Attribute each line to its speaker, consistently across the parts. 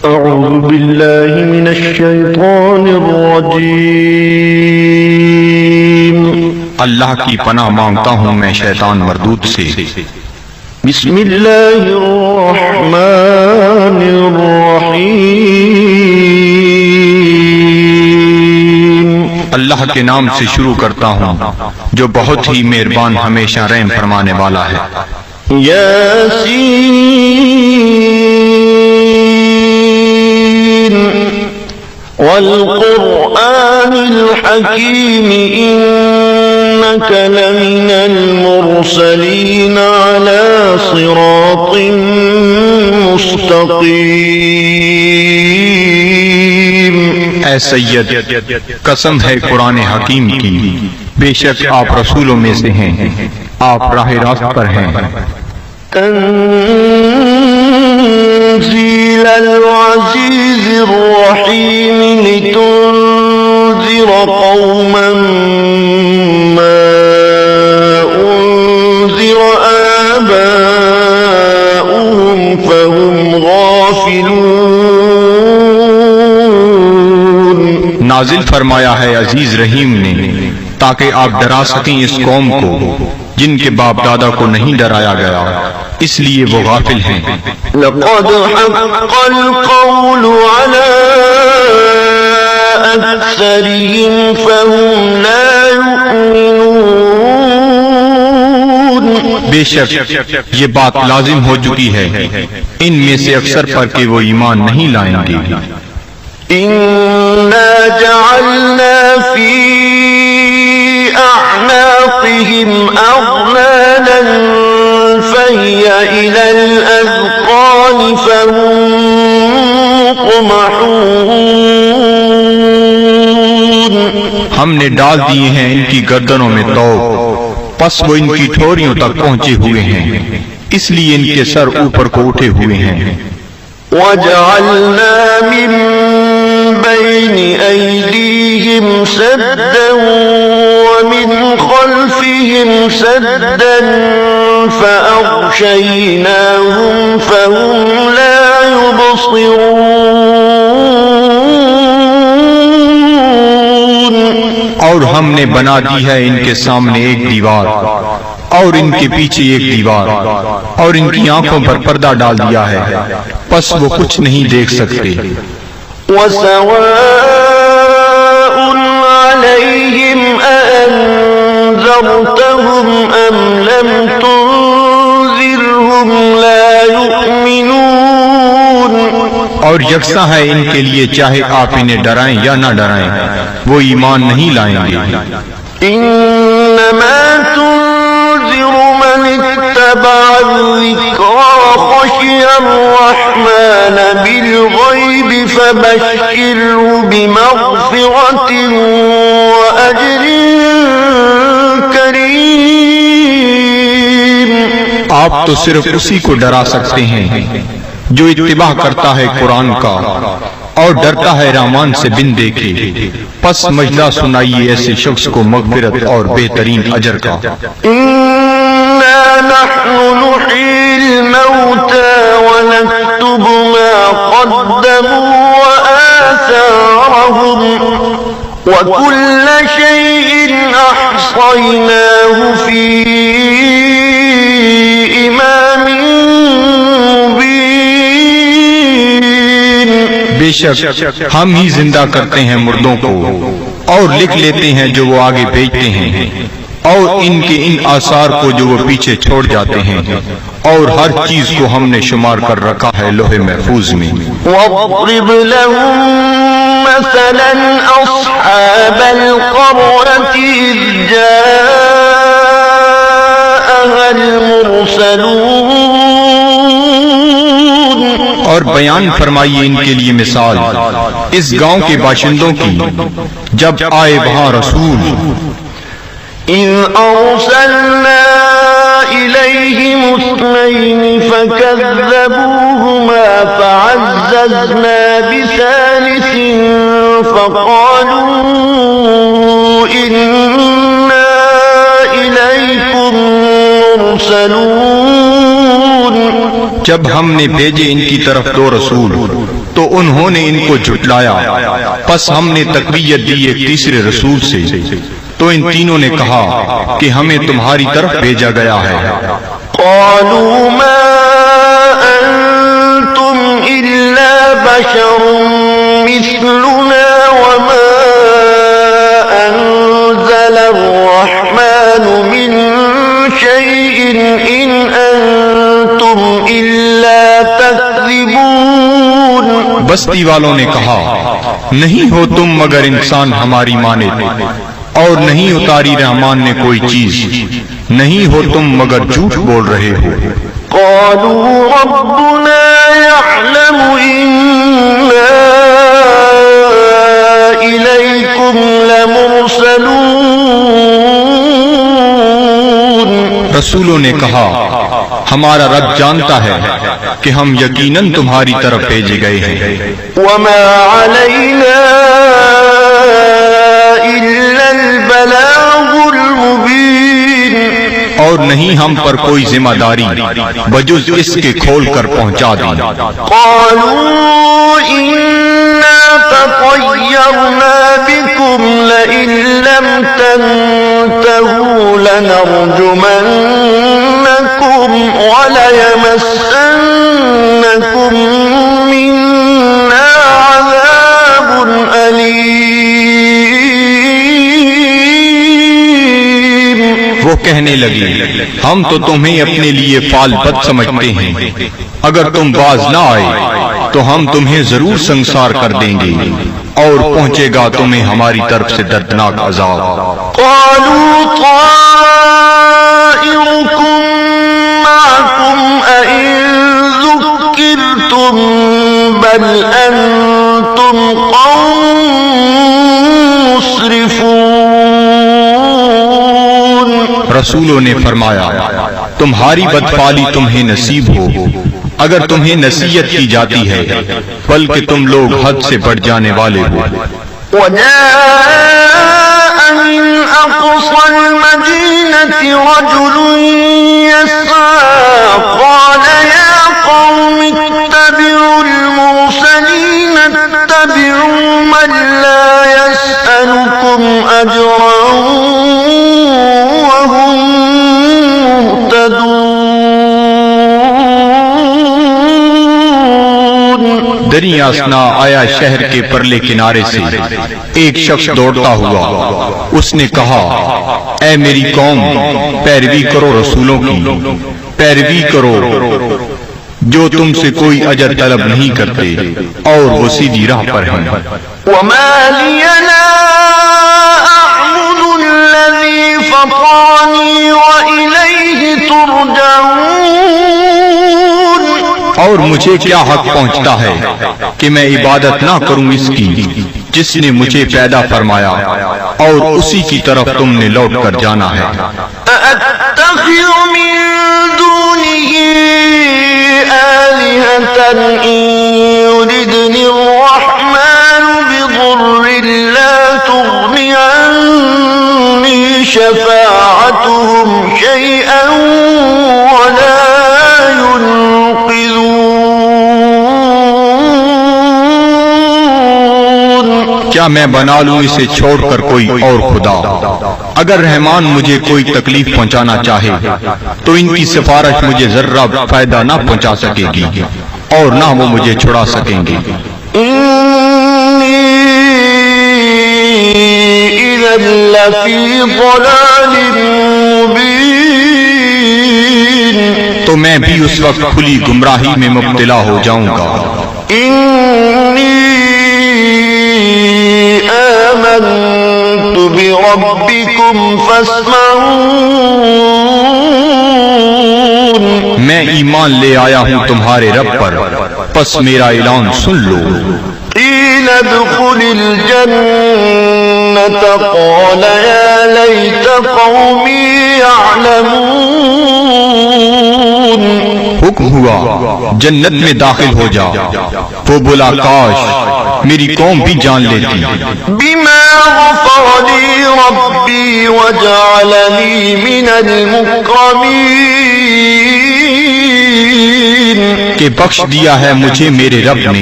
Speaker 1: أعوذ بالله من الشيطان الرجيم
Speaker 2: اللہ کی پناہ مانگتا ہوں میں شیطان مردود سے۔
Speaker 1: بسم الله الرحمن الرحيم
Speaker 2: اللہ کے نام سے شروع کرتا ہوں جو بہت ہی مہربان ہمیشہ رحم فرمانے والا ہے۔
Speaker 1: ياسين والقرآن الحكيم إنك لمن المرسلين على صراط مستقيم۔
Speaker 2: اے سید، قسم ہے قرآن حکیم کی، بے شک آپ رسولوں میں سے ہیں، آپ راہ راست پر ہیں۔
Speaker 1: تنزيل العزيز الرحيم لتنذر قوما ما أنذر آباؤهم فهم غافلون۔
Speaker 2: نازل فرمایا ہے عزیز رحیم نے تاکہ آپ ڈرا سکیں اس قوم کو جن کے باپ دادا کو نہیں ڈرایا گیا، اس لیے وہ غافل ہیں۔
Speaker 1: لقد حق القول على أكثرهم فهم لا يؤمنون۔
Speaker 2: بے شک یہ بات لازم ہو چکی ہے ان میں سے اکثر پر کہ وہ ایمان نہیں لائیں گے۔
Speaker 1: إنا جعلنا في أعناقهم أغلالا فهي إلى الأذقان فهم مقمحون۔
Speaker 2: ہم نے ڈال دیے ہیں ان کی گردنوں میں طوق، پس وہ ان کی ٹھوریوں تک پہنچے ہوئے ہیں، اس لیے ان کے سر اوپر کو اٹھے ہوئے ہیں۔
Speaker 1: وجعلنا من بين أيديهم سدا ومن خلفهم سدا فأغشيناهم فهم لا يبصرون۔
Speaker 2: اور ہم نے بنا دی ہے ان کے سامنے ایک دیوار اور ان کے پیچھے ایک دیوار، اور ان کی آنکھوں پر پردہ ڈال دیا ہے، پس وہ کچھ نہیں دیکھ سکتے۔
Speaker 1: وسواء عليهم أأنذرتهم أم لم تنذرهم لا يؤمنون۔
Speaker 2: اور یکساں ہے ان کے لیے چاہے آپ انہیں ڈرائیں یا نہ ڈرائیں، وہ ایمان نہیں لائیں گے۔
Speaker 1: إنما تنذر من اتبع الذكر وخشي الرحمن بالغيب فبشره بمغفرة وأجر كريم۔
Speaker 2: آپ تو صرف اسی کو ڈرا سکتے ہیں جو اتباع کرتا ہے قرآن کا اور ڈرتا ہے رحمان سے بن دیکھے، پس مجدہ سنائیے ایسے شخص کو مغفرت اور بہترین اجر کا۔
Speaker 1: إنا نحن نحيي الموتى ونكتب ما قدموا وآثارهم وكل شيء أحصيناه في إمام مبين۔
Speaker 2: بے شک ہم ہی زندہ کرتے ہیں مردوں کو اور لکھ لیتے ہیں جو وہ آگے بھیجتے ہیں، اور ان کے ان آثار کو جو وہ پیچھے چھوڑ جاتے ہیں، اور ہر چیز کو ہم نے شمار کر رکھا ہے لوح محفوظ میں۔
Speaker 1: واضرب لهم مثلا أصحاب القرية إذ جاءها المرسلون۔
Speaker 2: اور بیان فرمائیے ان کے لیے مثال اس گاؤں کے باشندوں کی جب آئے وہاں رسول۔
Speaker 1: إذ أرسلنا إليهم اثنين فكذبوهما فعززنا بثالث فقالوا إنا إليكم مرسلون۔
Speaker 2: جب ہم نے بھیجے ان کی طرف 2 رسول تو انہوں نے ان کو جھٹلایا، پس ہم نے تقویت دی ایک تیسرے رسول سے، تو ان تینوں نے کہا کہ ہمیں تمہاری طرف بھیجا گیا ہے۔
Speaker 1: قالوا ما أنتم إلا بشر مثلنا وما أنزل الرحمن من شيء إن أنتم إلا تكذبون۔
Speaker 2: بستی والوں نے کہا نہیں ہو تم مگر انسان ہماری مانند، اور نہیں اتاری رحمان نے کوئی چیز، نہیں ہو تم مگر جھوٹ بول رہے ہو۔
Speaker 1: قالوا ربنا يعلم إنا إليكم لمرسلون۔
Speaker 2: رسولوں نے کہا ہمارا رب جانتا ہے کہ ہم یقیناً تمہاری طرف بھیجے گئے ہیں۔
Speaker 1: وما علينا إلا البلاغ المبين۔
Speaker 2: اور نہیں ہم پر کوئی ذمہ داری بجز اس کے کھول کر پہنچا دیں۔
Speaker 1: قالوا إنا تطيرنا بكم لئن لم تنتهوا لنرجمنكم وليمسنكم منا عذاب أليم۔
Speaker 2: وہ کہنے لگی ہم تو تمہیں اپنے لیے فال بد سمجھتے ہیں، اگر تم باز نہ آئے تو ہم تمہیں ضرور سنسار کر دیں گے، اور پہنچے گا تمہیں ہماری طرف سے دردناک عذاب۔
Speaker 1: قالوا طائركم معكم أئن ذكرتم بل أنتم قوم مسرفون۔
Speaker 2: رسولوں نے فرمایا تمہاری بدفعلی تمہیں نصیب ہو اگر تمہیں نصیحت کی جاتی ہے، بلکہ تم لوگ حد سے بڑھ جانے والے ہو۔
Speaker 1: وجاء من أقصى المدينة رجل يسعى قال يا قوم اتبعوا المرسلين اتبعوا من لا يسألكم أجرا وهم مهتدون۔
Speaker 2: دریا اسنا آیا شہر کے پرلے کنارے سے ایک شخص دوڑتا ہوا، اس نے کہا اے میری قوم، پیروی کرو رسولوں کی، پیروی کرو جو تم سے کوئی اجر طلب نہیں کرتے اور وہ سیدھی راہ پر ہیں۔
Speaker 1: وما لي لا أعبد الذي فطرني وإليه ترجعون۔
Speaker 2: اور مجھے کیا حق پہنچتا ہے کہ میں عبادت نہ کروں اس کی جس نے مجھے پیدا فرمایا اور اسی کی طرف تم نے لوٹ کر جانا ہے۔
Speaker 1: أأتخذ من دونه آلهة إن يردني الرحمن بضر لا تغني عني شفاعتهم شيئا ولا ينقذون۔
Speaker 2: کیا میں بنا لوں اسے چھوڑ کر کوئی اور خدا؟ اگر رحمان مجھے کوئی تکلیف پہنچانا چاہے تو ان کی سفارش مجھے ذرہ فائدہ نہ پہنچا سکے گی اور نہ وہ مجھے چھڑا سکیں گے۔
Speaker 1: إني إذا لفي ضلال مبين۔
Speaker 2: تو میں بھی اس وقت کھلی گمراہی میں مبتلا ہو جاؤں گا۔
Speaker 1: إني آمنت بربكم فاسمعون۔
Speaker 2: میں ایمان لے آیا ہوں تمہارے رب پر، پس میرا اعلان سن لو۔
Speaker 1: قيل ادخل الجنة قال يا ليت قومي يعلمون۔
Speaker 2: حکم ہوا جنت میں داخل ہو جا، وہ بولا کاش میری قوم بھی جان لیتی۔
Speaker 1: بما غفر لي ربي وجعلني من المكرمين۔
Speaker 2: کہ بخش دیا ہے مجھے میرے رب نے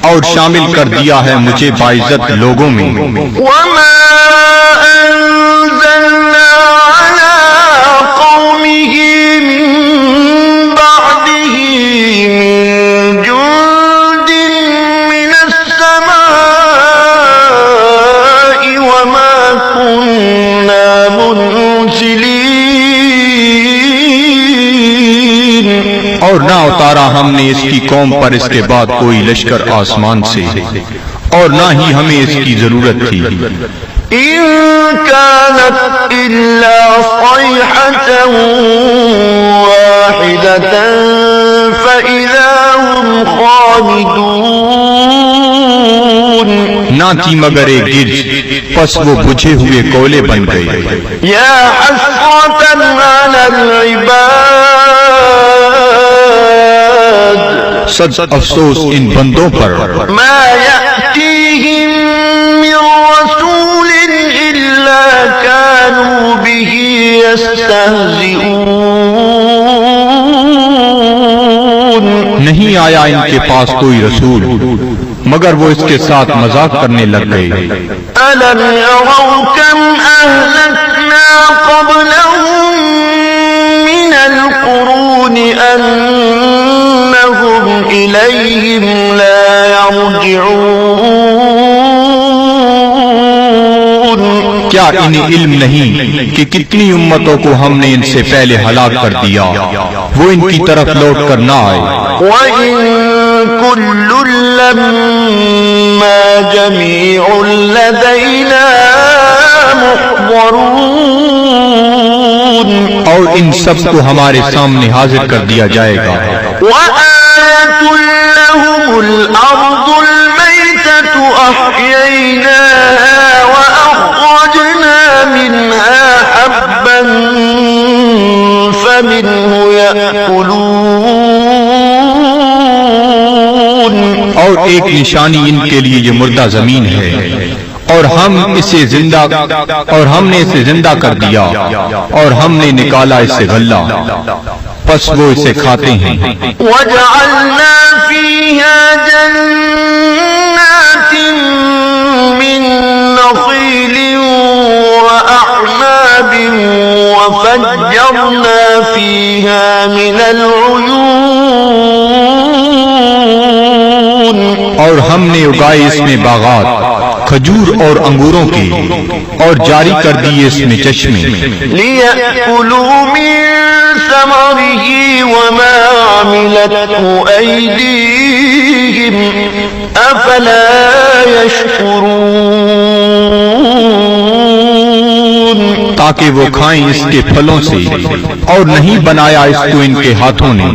Speaker 2: اور شامل کر دیا ہے مجھے باعزت لوگوں میں۔
Speaker 1: وما أنزلنا على قومه من بعده من جند من السماء وما كنا منزلين،
Speaker 2: اور نہ اتارا ہم نے اس کی قوم پر اس کے بعد کوئی لشکر آسمان سے، اور نہ ہی ہمیں اس کی ضرورت تھی۔
Speaker 1: إن كانت إلا صيحة واحدة فإذا هم خامدون،
Speaker 2: نہ تھی مگر ایک گرج، پس وہ بجھے ہوئے کولے بن گئے۔
Speaker 1: يا حسرة على العباد،
Speaker 2: صد افسوس ان بندوں پر،
Speaker 1: ما يأتيهم من رسول إلا كانوا به يستهزئون،
Speaker 2: نہیں آیا ان کے پاس کوئی رسول مگر وہ اس کے ساتھ مذاق کرنے لگ گئے۔
Speaker 1: ألم يروا كم أهلكنا قبلهم من القرون أنهم إليهم لا يرجعون،
Speaker 2: کیا انہیں علم نہیں کہ کتنی امتوں کو ہم نے ان سے پہلے ہلاک کر دیا، وہ ان کی طرف لوٹ کر نہ آئے۔
Speaker 1: وإن كل لما جميع لدينا محضرون،
Speaker 2: اور ان سب کو ہمارے سامنے حاضر کر دیا جائے گا۔
Speaker 1: وآية لهم الأرض الميتة أحييناها وأخرجنا منها حبا فمنه يأكلون،
Speaker 2: اور ایک نشانی ان کے لیے یہ مردہ زمین ہے، اور ہم نے اسے زندہ کر دیا، اور ہم نے نکالا اس سے غلہ، پس وہ اسے کھاتے ہیں۔
Speaker 1: وجعلنا فيها جنات من نخيل وأعناب وفجرنا فيها من العيون،
Speaker 2: اور ہم نے اگائے اس میں باغات کھجور اور انگوروں کے، اور جاری کر دیے اس میں چشمے،
Speaker 1: ليأكلوا من ثمره وما عملته أيديهم أفلا يشكرون،
Speaker 2: تاکہ وہ کھائیں اس کے پھلوں سے، اور نہیں بنایا اس کو ان کے ہاتھوں نے،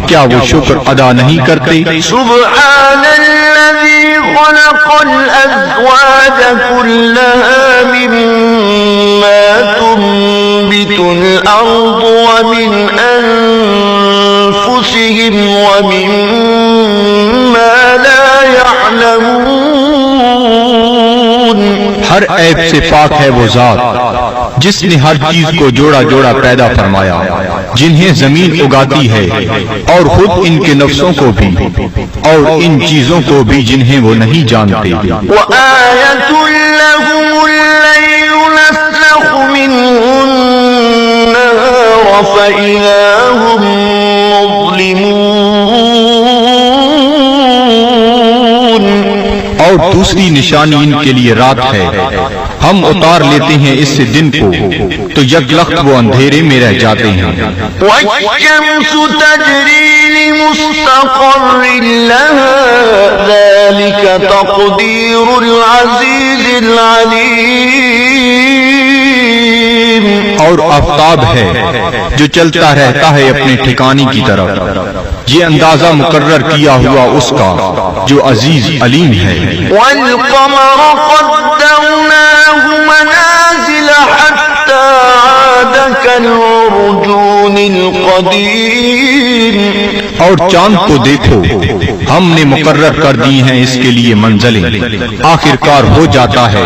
Speaker 2: کیا وہ شکر ادا نہیں کرتے؟
Speaker 1: سبحان الذي خلق الأزواج كلها مما تنبت الأرض ومن أنفسهم ومما لا يعلمون،
Speaker 2: ہر عیب سے پاک ہے وہ ذات جس نے ہر چیز کو جوڑا جوڑا پیدا فرمایا، جنہیں زمین اگاتی ہے، اور خود ان کے نفسوں کو بھی، اور ان چیزوں کو بھی جنہیں وہ نہیں جانتے۔
Speaker 1: وآية لهم الليل نسلخ منه النهار فإذا هم مظلمون،
Speaker 2: اور دوسری نشانی ان کے لیے رات ہے، ہم اتار لیتے ہیں اس سے دن کو تو یک لخت وہ اندھیرے میں رہ جاتے ہیں۔
Speaker 1: والشمس تجري لمستقر لها ذلك تقدير العزيز العليم،
Speaker 2: اور آفتاب ہے جو چلتا رہتا ہے اپنے ٹھکانے کی طرف، یہ اندازہ مقرر کیا ہوا اس کا جو عزیز علیم ہے۔
Speaker 1: والقمر قدرناه منازل حتى عاد كالعرجون القديم،
Speaker 2: اور چاند کو دیکھو ہم نے مقرر کر دی ہیں اس کے لیے منزلیں، آخر کار ہو جاتا ہے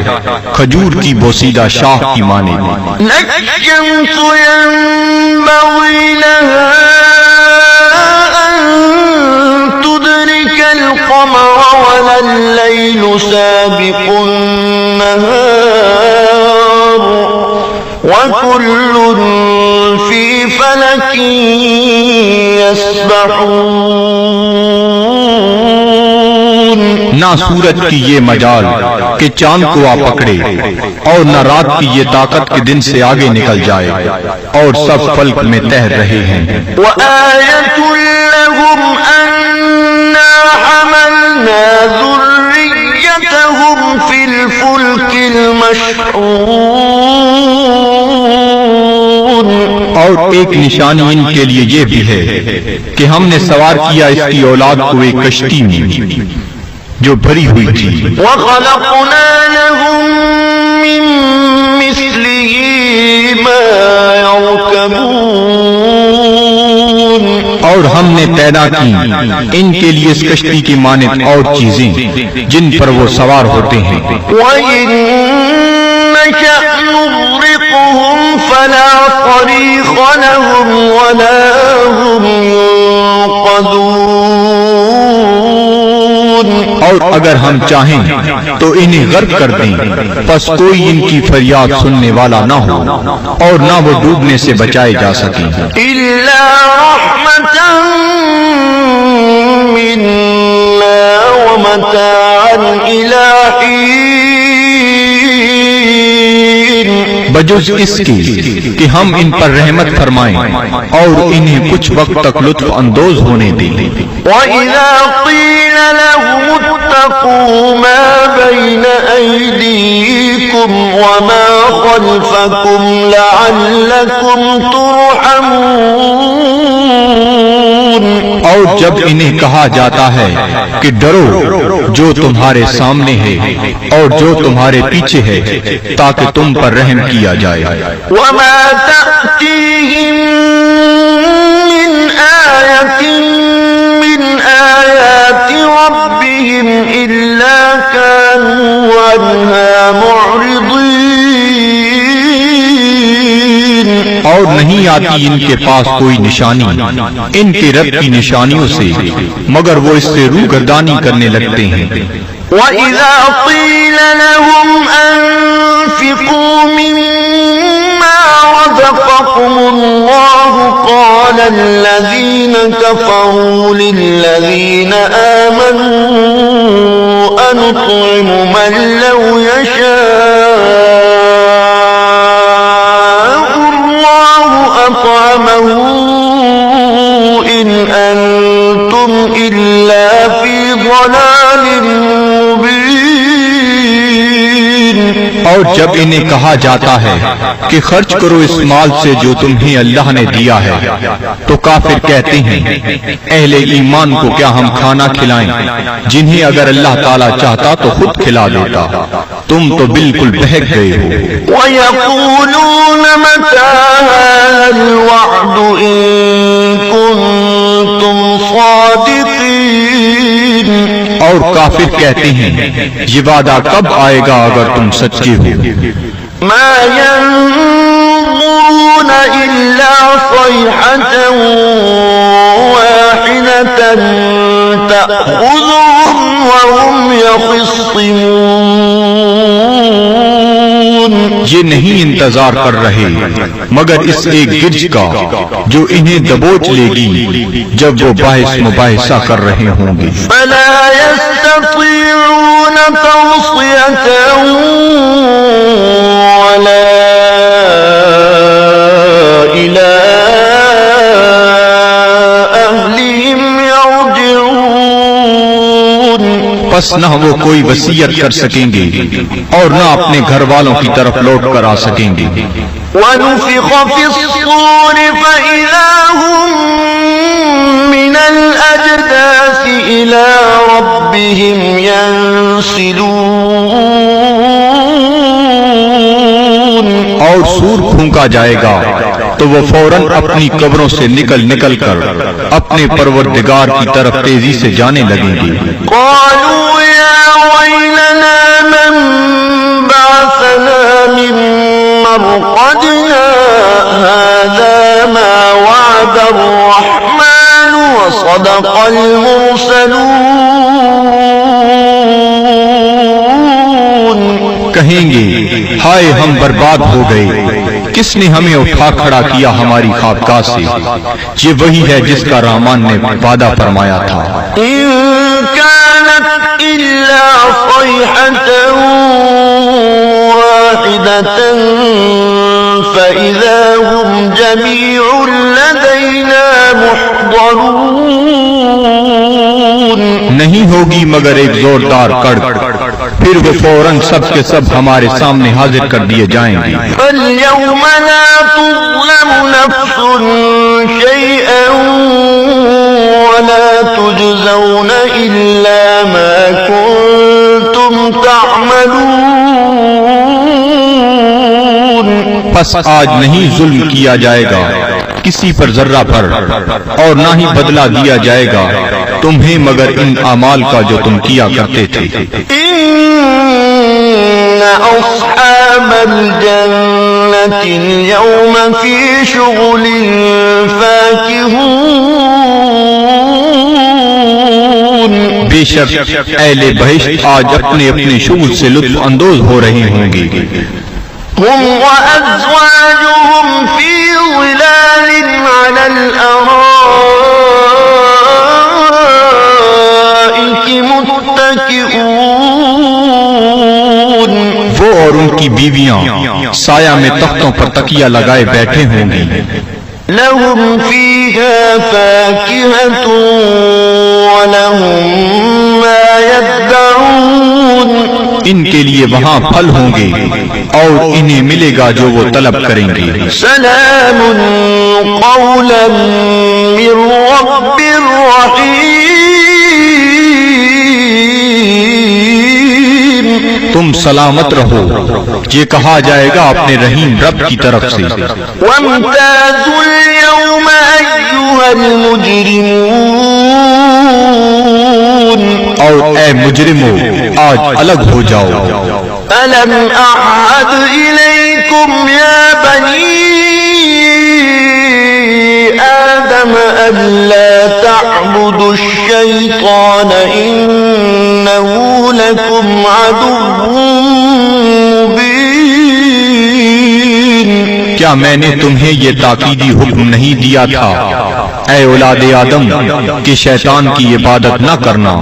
Speaker 2: کھجور کی بوسیدہ شاخ کی مانند۔
Speaker 1: الشمس ينبغي لها أن القمر ولا الليل سابق النهار وكل في فلك يسبحون.
Speaker 2: نہ سورج کی یہ مجال کہ چاند کو آ پکڑے اور نہ رات کی یہ طاقت کہ دن سے آگے نکل جائے، اور سب فلک میں تیر رہے ہیں.
Speaker 1: وآية لهم أنا حملنا ذريتهم في الفلك المشحون.
Speaker 2: اور ایک نشانی ان کے لیے یہ بھی ہے کہ ہم نے سوار کیا اس کی اولاد کو ایک کشتی میں جو بھری ہوئی تھی.
Speaker 1: وخلقنا لهم من مثله ما يركبون.
Speaker 2: اور ہم نے پیدا کی ان کے لیے اس کشتی کی مانند اور چیزیں جن پر وہ سوار ہوتے ہیں.
Speaker 1: وَإِن نَّشَأْ نُغْرِقْهُمْ فَلَا صَرِيخَ لَهُمْ وَلَا هُمْ يُنقَذُونَ.
Speaker 2: اور اگر ہم چاہیں تو انہیں غرق کر دیں، پس کوئی ان کی فریاد سننے والا نہ ہو اور نہ وہ ڈوبنے سے بچائے جا سکیں.
Speaker 1: إِلَّا رَحْمَةً مِّنَّا وَمَتَاعًا إِلَىٰ حِينٍ.
Speaker 2: بجز اس کی کہ ہم ان پر رحمت فرمائیں اور انہیں کچھ وقت تک لطف اندوز ہونے دیں.
Speaker 1: وَإِذَا قِيلَ لَهُمُ اتَّقُوا مَا بَيْنَ أَيْدِيكُمْ وَمَا خَلْفَكُمْ لَعَلَّكُمْ تُرْحَمُونَ.
Speaker 2: اور جب انہیں کہا جاتا ہے کہ ڈرو جو تمہارے سامنے ہے اور جو تمہارے پیچھے ہے تاکہ تم پر رحم کیا جائے.
Speaker 1: وَمَا تَأْتِيهِم مِّنْ آيَةٍ مِّنْ آيَاتِ رَبِّهِمْ إِلَّا كَانُوا عَنْهَا مُعْرِضِينَ.
Speaker 2: اور نہیں آتی ان کے پاس کوئی نشانی ان کے رب کی نشانیوں سے مگر وہ اس سے روگردانی کرنے لگتے ہیں.
Speaker 1: وَإِذَا قِيلَ لَهُمْ أَنفِقُوا مِمَّا رَزَقَكُمُ اللَّهُ قَالَ الَّذِينَ كَفَرُوا لِلَّذِينَ آمَنُوا أَنُطْعِمُ مَن لَّوْ يَشَاءُ اللَّهُ أَطْعَمَهُ إِنْ أَنتُمْ إِلَّا فِي ضَلَالٍ مُّبِينٍ.
Speaker 2: اور جب انہیں کہا جاتا ہے کہ خرچ کرو اس مال سے جو تمہیں اللہ نے دیا ہے تو کافر کہتے ہیں اہل ایمان کو کیا ہم کھانا کھلائیں جنہیں اگر اللہ تعالیٰ چاہتا تو خود کھلا دیتا. تم تو بالکل بہک گئے ہو.
Speaker 1: وَيَقُولُونَ مَتَىٰ هَٰذَا الْوَعْدُ إِن كُنتُمْ صَادِقِينَ.
Speaker 2: اور کافر کہتے ہیں یہ وعدہ کب آئے گا اگر تم سچے ہو.
Speaker 1: مَا يَنظُرُونَ إِلَّا صَيْحَةً وَاحِدَةً تَأْخُذُهُمْ وَهُمْ يَخِصِّمُونَ.
Speaker 2: یہ نہیں انتظار کر رہے مگر اس ایک گرج کا جو انہیں دبوچ لے گی جب وہ باعث مباحثہ کر رہے ہوں گے.
Speaker 1: فَلَا يَسْتَطِيعُونَ تَوْصِيَةً وَلَا إِلَىٰ أَهْلِهِمْ يَرْجِعُونَ.
Speaker 2: پس نہ وہ کوئی وصیت کر سکیں گے اور نہ اپنے گھر والوں کی طرف لوٹ کر آ سکیں گے.
Speaker 1: وَنُفِخَ فِي الصُّورِ فَإِذَا هُم مِّنَ الْأَجْدَاثِ إِلَىٰ رَبِّهِمْ يَنسِلُونَ.
Speaker 2: اور سور پھونکا جائے گا تو وہ فوراً اپنی قبروں سے نکل کر اپنے پروردگار کی طرف تیزی سے جانے لگیں گے.
Speaker 1: قَالُوا يَا وَيْلَنَا مَن بَعَثَنَا مِن مَّرْقَدِنَا هَٰذَا مَا وَعَدَ الرَّحْمَٰنُ وَصَدَقَ الْمُرْسَلُونَ.
Speaker 2: کہیں گے ہائے ہم برباد ہو گئے، کس نے ہمیں اٹھا کھڑا کیا ہماری خوابگاہ سے؟ یہ وہی ہے جس کا رحمان نے وعدہ فرمایا تھا۔
Speaker 1: إن كانت إلا صيحة واحدة فإذا هم جميع لدينا محضرون،
Speaker 2: نہیں ہوگی مگر ایک زوردار کڑک، پھر وہ فوراً سب کے سب ہمارے سامنے حاضر کر دیے جائیں گے۔
Speaker 1: فاليوم لا تظلم نفس شيئا ولا تجزون إلا ما كنتم تعملون،
Speaker 2: پس آج نہیں ظلم کیا جائے گا کسی پر ذرہ پر، اور نہ ہی بدلہ دیا جائے گا تمہیں مگر ان اعمال کا جو تم کیا کرتے تھے۔
Speaker 1: إن أصحاب الجنة اليوم في شغل فاكهون،
Speaker 2: بے شک اہل بہشت آج اپنے اپنے شغل سے لطف اندوز ہو رہے ہوں گے۔
Speaker 1: هم وأزواجهم في ظلال على الأرائك متكئون،
Speaker 2: وہ اور ان کی بیویاں سایہ میں تختوں پر تکیہ لگائے بیٹھے ہوں گی۔
Speaker 1: لهم فيها فاكهة ولهم ما يدعون،
Speaker 2: ان کے لیے وہاں پھل ہوں گے اور انہیں ملے گا جو وہ طلب کریں گے۔
Speaker 1: سلام قولا من رب رحیم،
Speaker 2: تم سلامت رہو، یہ کہا جائے گا اپنے رحیم رب کی طرف سے۔
Speaker 1: وامتازوا اليوم أيها المجرمون،
Speaker 2: اور اے مجرمو آج الگ ہو جاؤ۔
Speaker 1: ألم أعهد إليكم يا بني آدم ألا تعبدوا الشيطان إنه لكم عدو مبين،
Speaker 2: کیا میں نے تمہیں یہ تاکیدی حکم نہیں دیا تھا اے اولاد آدم کہ شیطان کی عبادت نہ کرنا،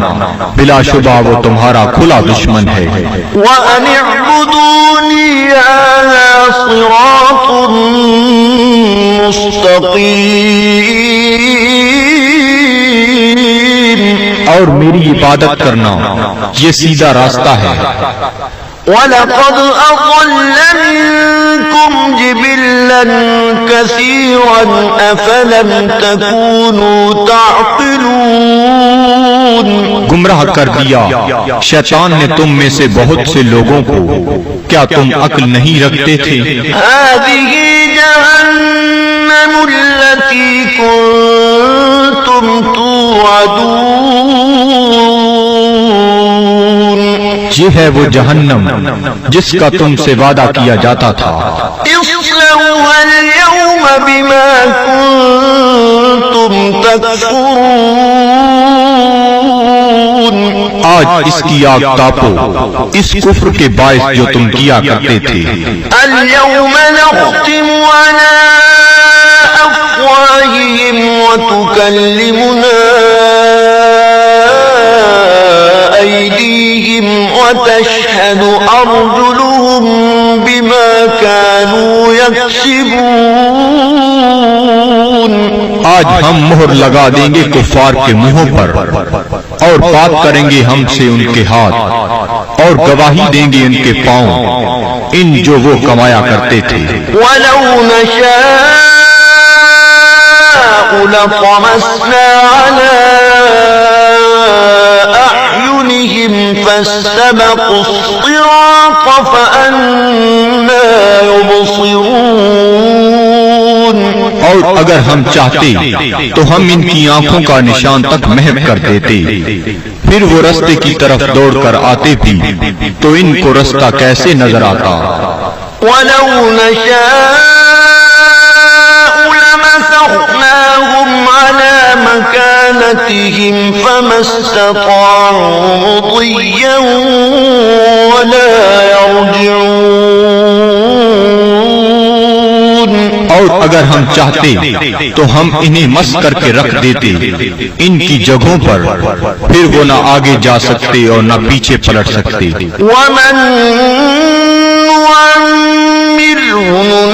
Speaker 2: بلا شبہ وہ تمہارا کھلا دشمن ہے۔
Speaker 1: وأن اعبدوني هذا صراط مستقيم،
Speaker 2: اور میری عبادت کرنا یہ سیدھا راستہ ہے۔
Speaker 1: وَلَقَدْ أَضَلَّ مِنكُمْ جِبِلًّا كَثِيرًا أَفَلَمْ تَكُونُوا تَعْقِلُونَ،
Speaker 2: گمراہ کر دیا شیطان نے تم میں سے بہت سے لوگوں کو، کیا تم عقل نہیں رکھتے تھے؟
Speaker 1: هَذِهِ جَهَنَّمُ الَّتِي كُنتُمْ تُوعَدُونَ،
Speaker 2: یہ ہے وہ جہنم جس کا تم سے وعدہ کیا جاتا تھا۔
Speaker 1: اصلوها اليوم بما كنتم تكفرون،
Speaker 2: آج اس کی آگ تاپو اس کفر کے باعث جو تم کیا کرتے تھے۔
Speaker 1: اليوم نختم على أفواههم وتكلمنا أيديهم وتشهد أرجلهم بما كانوا يكسبون،
Speaker 2: آج ہم مہر لگا دیں گے کفار کے منہوں پر، اور بات کریں گے ہم سے ان کے ہاتھ، اور گواہی دیں گے ان کے پاؤں ان جو وہ کمایا کرتے تھے۔
Speaker 1: ولو نشاء لطمسنا على أعينهم فاستبقوا الصراط فأنى يبصرون،
Speaker 2: اور اگر ہم چاہتے تو ہم ان کی آنکھوں کا نشان تک محو کر دیتے، پھر وہ رستے کی طرف دوڑ کر آتے بھی تو ان کو رستہ کیسے نظر آتا۔
Speaker 1: ولو نشاء لمسخناهم على مكانتهم فما استطاعوا مضيا ولا يرجعون،
Speaker 2: اگر ہم چاہتے تو ہم انہیں مس کر کے رکھ دیتے ان کی جگہوں پر، پھر وہ نہ آگے جا سکتے اور نہ پیچھے پلٹ سکتے۔
Speaker 1: وَمَن نُعَمِّرْهُ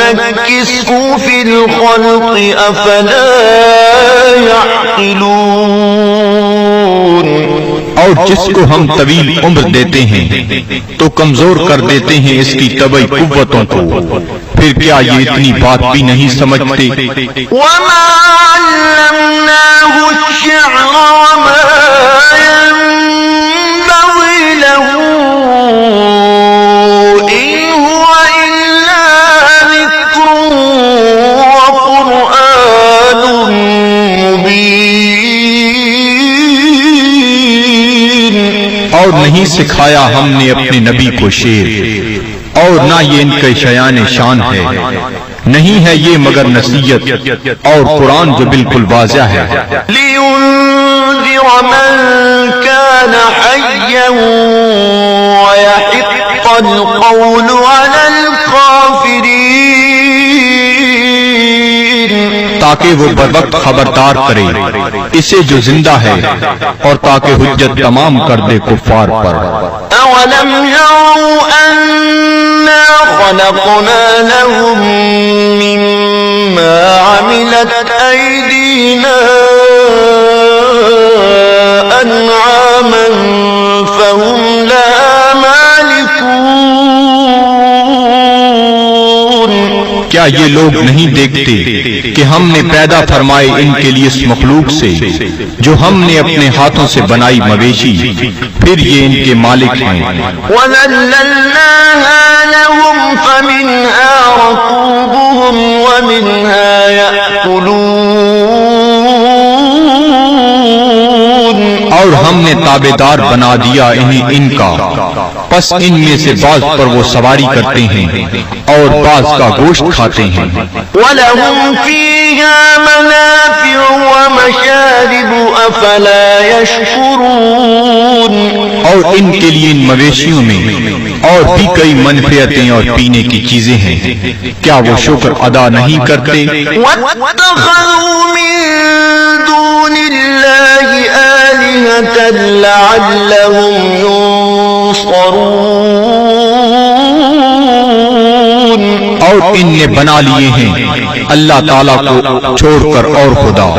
Speaker 1: نُنَكِّسْهُ فِي الْخَلْقِ أَفَلَا يَعْقِلُونَ۔
Speaker 2: اور جس کو ہم طویل عمر دیتے ہیں تو کمزور کر دیتے ہیں اس کی طبعی قوتوں کو، پھر کیا یہ اتنی بات بھی نہیں سمجھتے؟
Speaker 1: وَمَا عَلَّمْنَاهُ الشِّعْرَ وَمَا يَنبَغِي لَهُ إِنْ هُوَ إِلَّا ذِكْرٌ وَقُرْآنٌ مُبِينٌ۔
Speaker 2: اور نہیں سکھایا ہم نے اپنے نبی کو شعر، اور نہ یہ ان کے شایان شان ہے، نہیں ہے یہ مگر نصیحت اور قرآن جو بالکل واضح ہے۔
Speaker 1: لِيُنذِرَ مَن كَانَ حَيًّا وَيَحِقَّ الْقَوْلُ عَلَى الْكَافِرِينَ،
Speaker 2: تاکہ وہ بر وقت خبردار کرے اسے جو زندہ ہے، اور تاکہ حجت تمام کر دے کفار پر۔
Speaker 1: أَوَلَمْ يَرَوْا أَنَّا خَلَقْنَا لَهُم مِّمَّا عَمِلَتْ أَيْدِينَا أَنْعَامًا فَهُمْ لَهَا مَالِكُونَ۔
Speaker 2: کیا یہ لوگ نہیں دیکھتے کہ ہم نے پیدا فرمائے ان کے لیے اس مخلوق سے جو ہم نے اپنے ہاتھوں سے بنائی مویشی، پھر یہ ان کے مالک ہیں۔
Speaker 1: وَذَلَّلْنَاهَا لَهُمْ فَمِنْهَا رَكُوبُهُمْ وَمِنْهَا يَأْكُلُونَ،
Speaker 2: اور ہم نے تابعدار بنا دیا انہیں ان کا، پس ان میں سے بعض پر وہ سواری کرتے ہیں اور بعض کا گوشت کھاتے ہیں۔
Speaker 1: وَلَهُمْ فِيهَا مَنَافِعُ وَمَشَارِبُ أَفَلَا يَشْكُرُونَ، اور
Speaker 2: ان کے لیے ان مویشیوں میں اور بھی کئی منفعتیں اور پینے کی چیزیں ہیں، کیا وہ شکر ادا نہیں کرتے؟
Speaker 1: وَاتَّخَذُوا مِن دُونِ اللَّهِ آلِهَةً لَعَلَّهُمْ يُنصَرُونَ،
Speaker 2: اور ان نے بنا لیے ہیں اللہ تعالیٰ کو چھوڑ کر اور خدا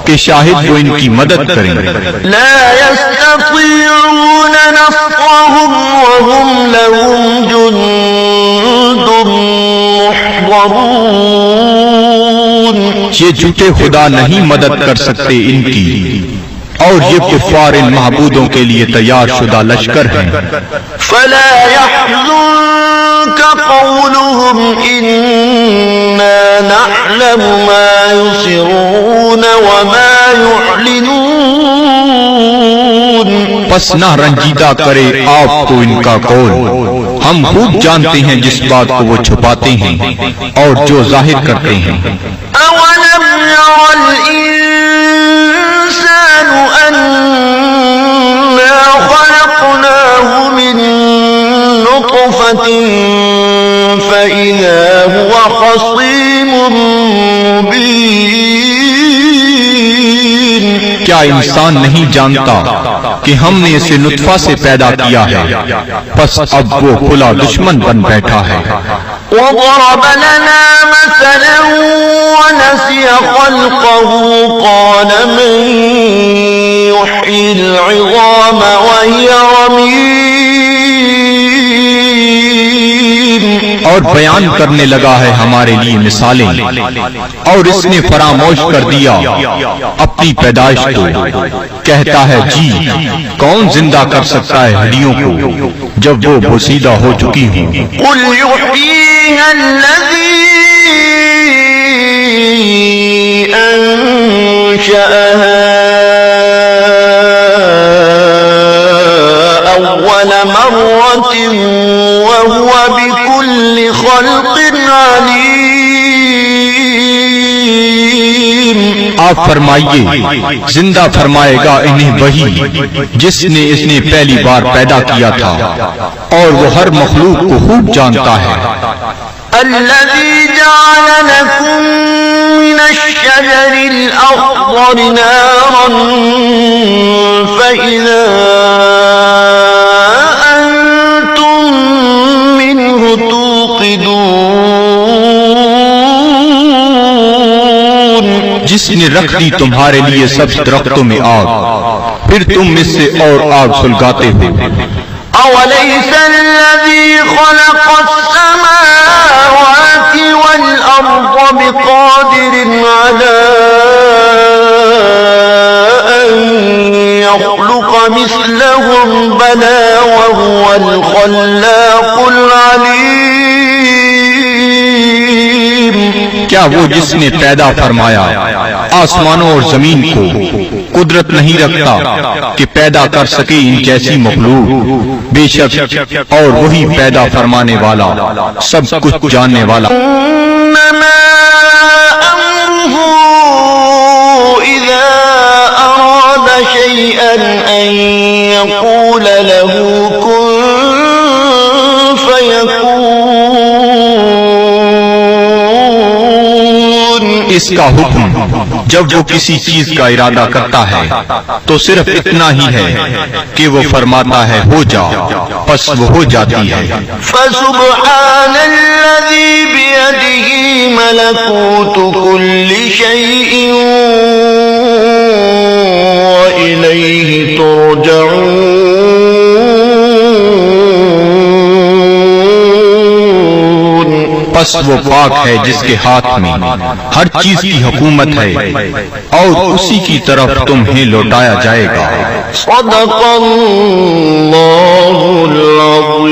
Speaker 2: کہ شاہد وہ ان کی مدد کریں۔
Speaker 1: لا يستطيعون نصرهم وهم لهم جند محضرون،
Speaker 2: یہ جھوٹے خدا نہیں مدد کر سکتے ان کی، اور یہ کفار ان معبودوں کے لیے تیار شدہ لشکر ہیں۔
Speaker 1: فلا يحزنك قولهم إنا نعلم ما يسرون وما يعلنون،
Speaker 2: پس نہ رنجیدہ کرے آپ کو ان کا قول، ہم خوب جانتے ہیں جس بات کو وہ چھپاتے ہیں اور جو ظاہر کرتے ہیں۔
Speaker 1: أولم ير الإنسان أنا خلقناه من نطفة فإذا هو خصيم مبين،
Speaker 2: کیا انسان نہیں جانتا کہ ہم نے اسے نطفہ سے پیدا کیا ہے، پس اب وہ کھلا دشمن بن بیٹھا ہے۔
Speaker 1: وضرب لنا مثلا ونسي خلقه قال من يحيي العظام وهي رميم،
Speaker 2: اور بیان کرنے لگا ہے ہمارے لیے مثالیں، اور اس نے فراموش کر دیا اپنی پیدائش کو، کہتا ہے جی کون زندہ کر سکتا ہے ہڈیوں کو جب وہ بوسیدہ ہو چکی ہوں؟
Speaker 1: قل يحييها الذي أنشأها أول مرة وهو بكل خلق عليم،
Speaker 2: آپ فرمائیے زندہ فرمائے گا انہیں وہی جس نے اس نے پہلی بار پیدا کیا تھا، اور وہ ہر مخلوق کو خوب جانتا ہے۔
Speaker 1: الذي جعل لكم من الشجر الأخضر نارا فإذا أنتم منه توقدون.
Speaker 2: جس نے رکھ دی تمہارے لیے سب درختوں میں آگ، پھر تم اس سے اور آگ سلگاتے ہو.
Speaker 1: أوليس الذي خلق السماوات والأرض بقادر على أن يخلق مثلهم بلى وهو الخلاق العليم.
Speaker 2: کیا وہ جس نے پیدا فرمایا آسمانوں اور زمین کو قدرت نہیں رکھتا کہ پیدا کر سکے ان جیسی مخلوق؟ بے شک اور وہی پیدا فرمانے والا، سب کچھ جاننے والا.
Speaker 1: إنما أمره إذا أراد شيئا أن يقول له كن فيكون.
Speaker 2: اس کا حکم جب وہ کسی چیز کا ارادہ کرتا ہے تو صرف اتنا ہی ہے کہ وہ فرماتا ہے ہو جا، پس وہ ہو جاتی ہے.
Speaker 1: فسبحان الذي بيده ملكوت كل شيء وإليه ترجعون.
Speaker 2: پس وہ پاک ہے جس کے ہاتھ میں ہر چیز کی حکومت ہے اور اسی کی طرف تمہیں لوٹایا جائے گا.
Speaker 1: صدق اللہ العظیم.